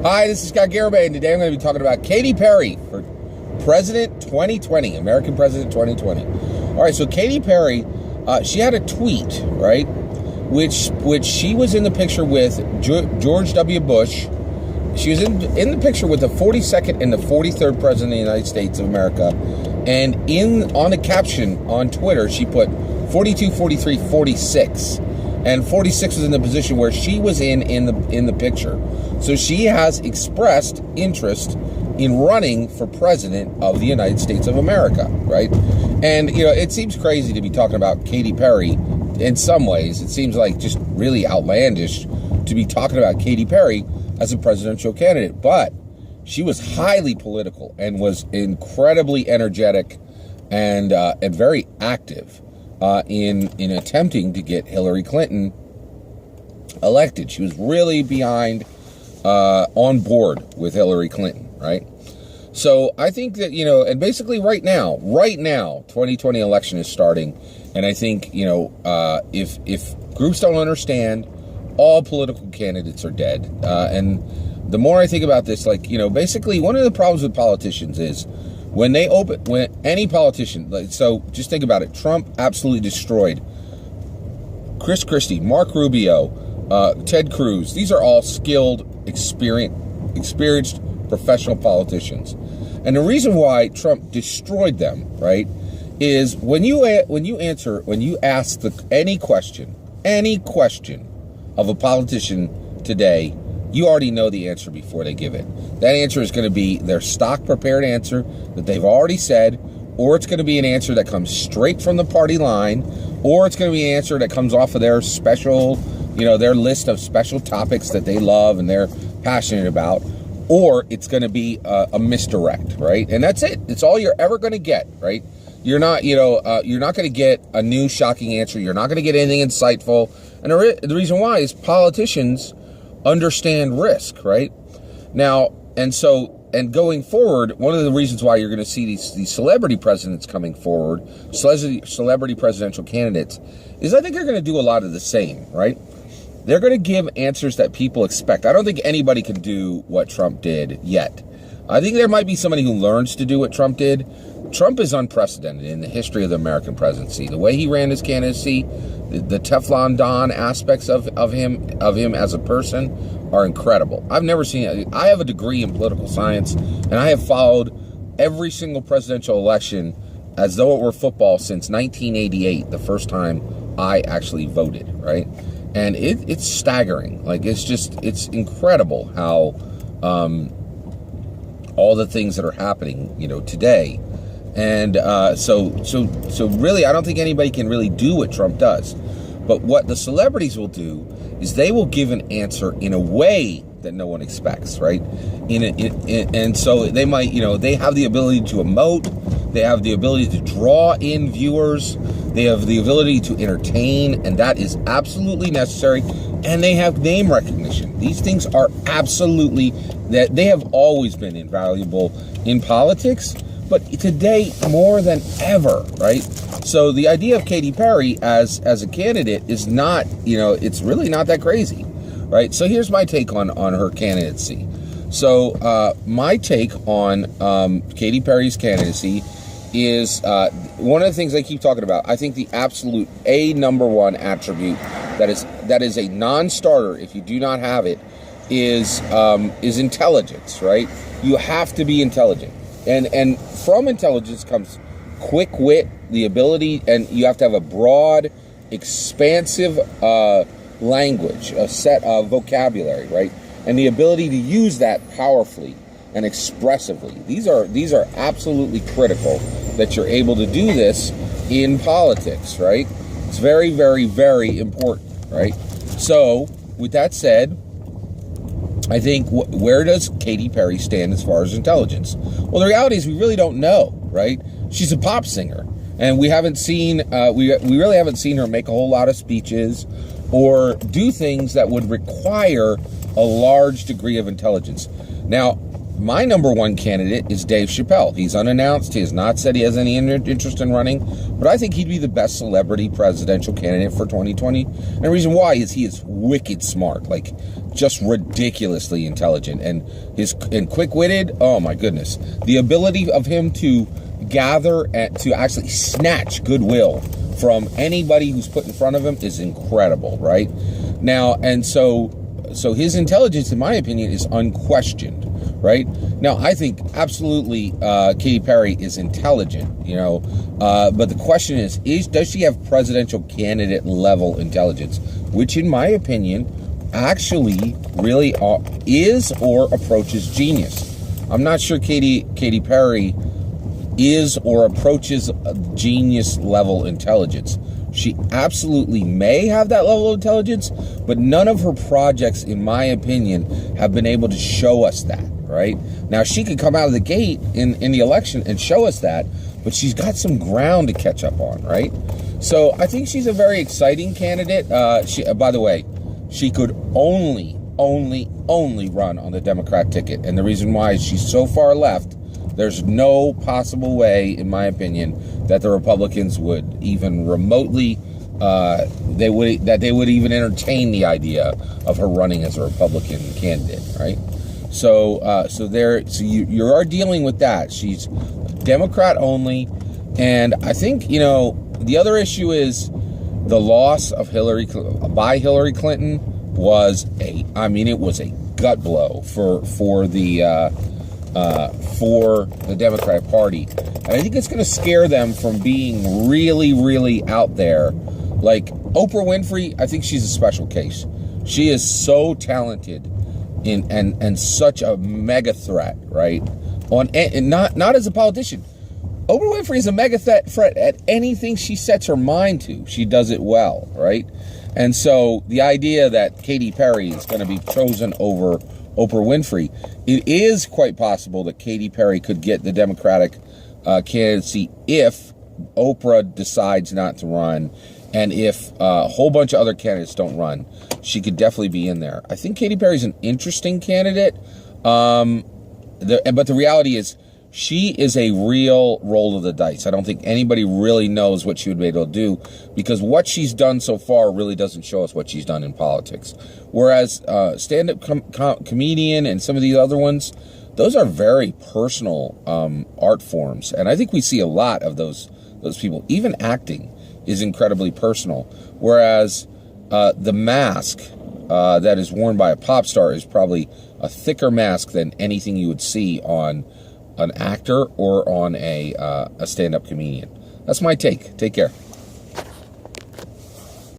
Hi, this is Garibay, and today I'm going to be talking about Katy Perry for President 2020, American President 2020. All right, so Katy Perry, she had a tweet, right, which she was in the picture with George W. Bush. She was in the picture with the 42nd and the 43rd President of the United States of America, and on the caption on Twitter, she put 42, 43, 46. And 46 was in the position where she was in the picture. So she has expressed interest in running for president of the United States of America, right? And, it seems crazy to be talking about Katy Perry. In some ways, it seems like just really outlandish to be talking about Katy Perry as a presidential candidate. But she was highly political and was incredibly energetic and very active in attempting to get Hillary Clinton elected. She was really behind, on board with Hillary Clinton, right? So I think that, and basically right now, 2020 election is starting. And I think, if groups don't understand, all political candidates are dead. And the more I think about this, basically one of the problems with politicians is when any politician, so just think about it, Trump absolutely destroyed Chris Christie, Mark Rubio, Ted Cruz. These are all skilled, experienced professional politicians. And the reason why Trump destroyed them, right, is when you ask any question of a politician today, you already know the answer before they give it. That answer is going to be their stock-prepared answer that they've already said, or it's going to be an answer that comes straight from the party line, or it's going to be an answer that comes off of their special, their list of special topics that they love and they're passionate about, or it's going to be a misdirect, right? And that's it. It's all you're ever going to get, right? You're not going to get a new shocking answer. You're not going to get anything insightful. And the reason why is politicians understand risk, right? Now, and going forward, one of the reasons why you're going to see these celebrity presidents coming forward, celebrity presidential candidates, is I think they're going to do a lot of the same, right? They're going to give answers that people expect. I don't think anybody can do what Trump did yet. I think there might be somebody who learns to do what Trump did. Trump is unprecedented in the history of the American presidency. The way he ran his candidacy, the Teflon Don aspects of him as a person are incredible. I've never seen it. I have a degree in political science, and I have followed every single presidential election as though it were football since 1988, the first time I actually voted, right? And it's staggering. It's incredible how all the things that are happening, today. And so really, I don't think anybody can really do what Trump does. But what the celebrities will do is they will give an answer in a way that no one expects, right? And so they might, they have the ability to emote. They have the ability to draw in viewers. They have the ability to entertain, and that is absolutely necessary. And they have name recognition. These things are absolutely, that they have always been invaluable in politics, but today more than ever, right? So the idea of Katy Perry as a candidate is not, it's really not that crazy, right? So here's my take on her candidacy. So my take on Katy Perry's candidacy is one of the things I keep talking about. I think the absolute number one attribute that is a non-starter if you do not have it is intelligence, right? You have to be intelligent. And from intelligence comes quick wit, the ability, and you have to have a broad, expansive language, a set of vocabulary, right? And the ability to use that powerfully and expressively. These are absolutely critical that you're able to do this in politics, right? It's very, very, very important, right? So, with that said, I think, where does Katy Perry stand as far as intelligence? Well, the reality is we really don't know, right? She's a pop singer, and we haven't seen, we really haven't seen her make a whole lot of speeches or do things that would require a large degree of intelligence. Now, my number one candidate is Dave Chappelle. He's unannounced. He has not said he has any interest in running, but I think he'd be the best celebrity presidential candidate for 2020. And the reason why is he is wicked smart, like just ridiculously intelligent, and quick-witted. Oh my goodness, the ability of him to gather and to actually snatch goodwill from anybody who's put in front of him is incredible, right? Now, and so his intelligence, in my opinion, is unquestioned. Right now, I think absolutely Katy Perry is intelligent, but the question is does she have presidential candidate level intelligence, which in my opinion actually really is or approaches genius. I'm not sure Katy Perry is or approaches a genius level intelligence. She absolutely may have that level of intelligence, but none of her projects, in my opinion, have been able to show us that. Right now, she could come out of the gate in the election and show us that, but she's got some ground to catch up on, right? So I think she's a very exciting candidate. By the way, she could only run on the Democrat ticket, and the reason why is she's so far left. There's no possible way, in my opinion, that the Republicans would even remotely they would even entertain the idea of her running as a Republican candidate, right? So you are dealing with that. She's Democrat only, and I think the other issue is the loss of Hillary Clinton was a gut blow for the Democratic Party, and I think it's going to scare them from being really out there. Like Oprah Winfrey, I think she's a special case. She is so talented. And such a mega threat, right? And not as a politician. Oprah Winfrey is a mega threat at anything she sets her mind to. She does it well, right? And so the idea that Katy Perry is going to be chosen over Oprah Winfrey, it is quite possible that Katy Perry could get the Democratic candidacy if Oprah decides not to run. And if a whole bunch of other candidates don't run, she could definitely be in there. I think Katy Perry's an interesting candidate. But the reality is she is a real roll of the dice. I don't think anybody really knows what she would be able to do, because what she's done so far really doesn't show us what she's done in politics. Whereas stand-up comedian and some of these other ones, those are very personal art forms. And I think we see a lot of those people. Even acting is incredibly personal, whereas the mask that is worn by a pop star is probably a thicker mask than anything you would see on an actor or on a stand-up comedian. That's my take. Take care.